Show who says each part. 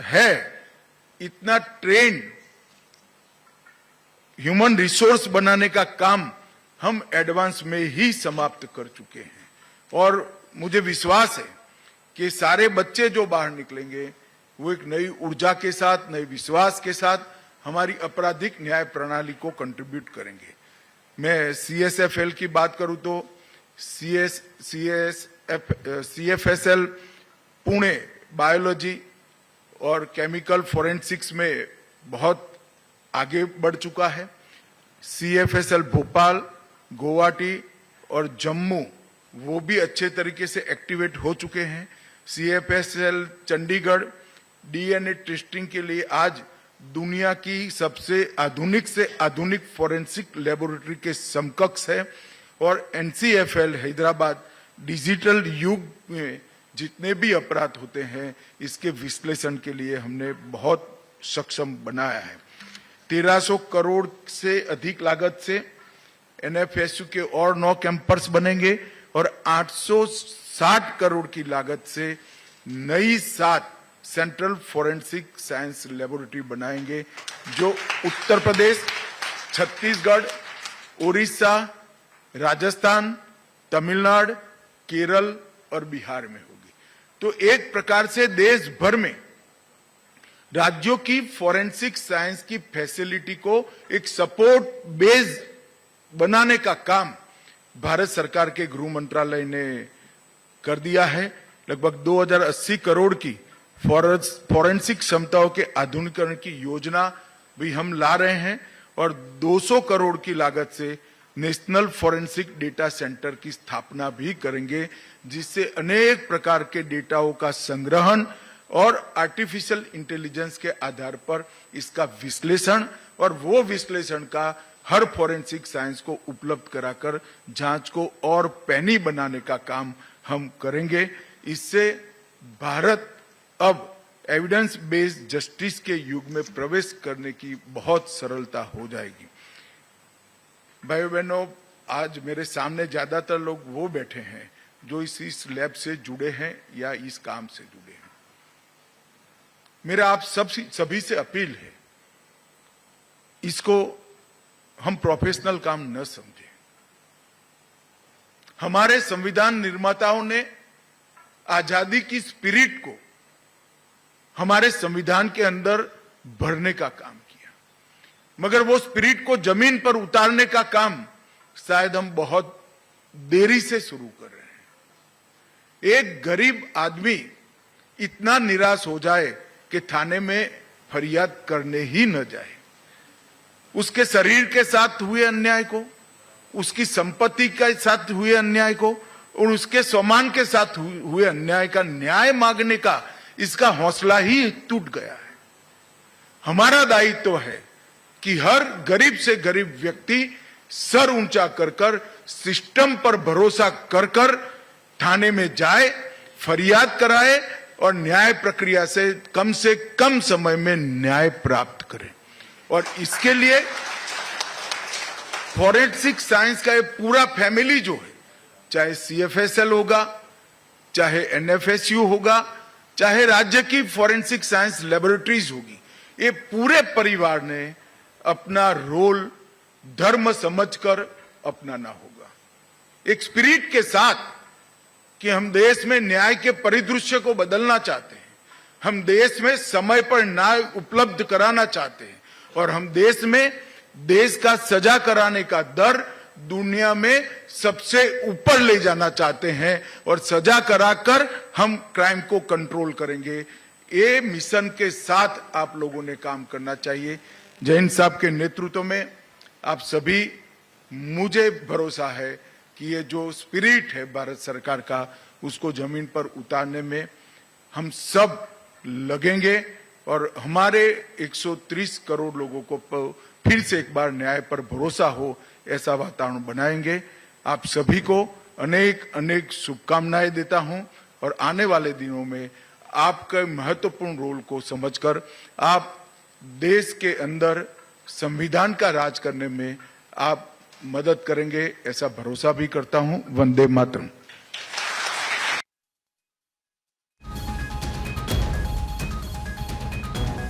Speaker 1: है, इतना trend human resource बनाने का काम हम एडवांस में ही समाप्त कर चुके हैं। और मुझे विश्वास है कि सारे बच्चे जो बाहर निकलेंगे वो एक नई ऊर्जा के साथ, नए विश्वास के साथ हमारी आपराधिक न्याय प्रणाली को कंट्रीब्यूट करेंगे। मैं CSFL की बात करूं तो CFSL पुणे बायोलॉजी और केमिकल फोरेंसिक्स में बहुत आगे बढ़ चुका है। CFSL भोपाल, गुवाहाटी और जम्मू वो भी अच्छे तरीके से एक्टिवेट हो चुके हैं। CFSL चंडीगढ़ DNA टेस्टिंग के लिए आज दुनिया की सबसे आधुनिक से आधुनिक फोरेंसिक लेबोरेटरी के समकक्ष है। और NCFL हैदराबाद डिजिटल युग में जितने भी अपराध होते हैं इसके विश्लेषण के लिए हमने बहुत सक्षम बनाया है। 1300 करोड़ से अधिक लागत से NFSU के और 9 कैंपस बनेंगे और 860 करोड़ की लागत से नई 7 सेंट्रल फोरेंसिक साइंस लेबोरेटरी बनाएंगे जो उत्तर प्रदेश, छत्तीसगढ़, उड़ीसा, राजस्थान, तमिलनाडु, केरल और बिहार में होगी। तो एक प्रकार से देश भर में राज्यों की फोरेंसिक साइंस की फैसिलिटी को एक सपोर्ट बेस बनाने का काम भारत सरकार के गृह मंत्रालय ने कर दिया है। लगभग 2080 करोड़ की फोरेंसिक क्षमताओं के आधुनिकीकरण की योजना भी हम ला रहे हैं और 200 करोड़ की लागत से नेशनल फोरेंसिक डेटा सेंटर की स्थापना भी करेंगे, जिससे अनेक प्रकार के डेटाओं का संग्रहण और आर्टिफिशियल इंटेलिजेंस के आधार पर इसका विश्लेषण और वो विश्लेषण का हर फोरेंसिक साइंस को उपलब्ध कराकर जांच को और पैनी बनाने का काम हम करेंगे। इससे भारत अब एविडेंस बेस्ड जस्टिस के युग में प्रवेश करने की बहुत सरलता हो जाएगी। भाइयों बहनों, आज मेरे सामने ज्यादातर लोग वो बैठे हैं जो इस लैब से जुड़े हैं या इस काम से जुड़े हैं। मेरा आप सभी से अपील है, इसको हम प्रोफेशनल काम न समझें। हमारे संविधान निर्माताओं ने आजादी की स्पिरिट को हमारे संविधान के अंदर भरने का काम किया, मगर वो स्पिरिट को जमीन पर उतारने का काम शायद हम बहुत देरी से शुरू कर रहे हैं। एक गरीब आदमी इतना निराश हो जाए कि थाने में फरियाद करने ही न जाए। उसके शरीर के साथ हुए अन्याय को, उसकी संपत्ति के साथ हुए अन्याय को और उसके सम्मान के साथ हुए अन्याय का न्याय मांगने का इसका हौसला ही टूट गया है। हमारा दायित्व है कि हर गरीब से गरीब व्यक्ति सर ऊंचा कर कर सिस्टम पर भरोसा कर कर थाने में जाए, फरियाद कराए और न्याय प्रक्रिया से कम समय में न्याय प्राप्त करे। और इसके लिए फोरेंसिक साइंस का ये पूरा फैमिली जो है, चाहे CFSL होगा, चाहे NFSU होगा, चाहे राज्य की फोरेंसिक साइंस लेबोरेटरीज होगी, ये पूरे परिवार ने अपना रोल धर्म समझकर अपनाना होगा। एक स्पिरिट के साथ कि हम देश में न्याय के परिदृश्य को बदलना चाहते हैं, हम देश में समय पर न्याय उपलब्ध कराना चाहते हैं और हम देश में देश का सजा कराने का दर दुनिया में सबसे ऊपर ले जाना चाहते हैं और सजा कराकर हम क्राइम को कंट्रोल करेंगे। ये मिशन के साथ आप लोगों ने काम करना चाहिए। जैन साहब के नेतृत्व में आप सभी, मुझे भरोसा है कि ये जो स्पिरिट है भारत सरकार का, उसको जमीन पर उतारने में हम सब लगेंगे और हमारे 130 करोड़ लोगों को फिर से एक बार न्याय पर भरोसा हो ऐसा वातावरण बनाएंगे। आप सभी को अनेक अनेक शुभकामनाएं देता हूं और आने वाले दिनों में आपके महत्वपूर्ण रोल को समझकर आप देश के अंदर संविधान का राज करने में आप मदद करेंगे, ऐसा भरोसा भी करता हूं। वंदे मातरम।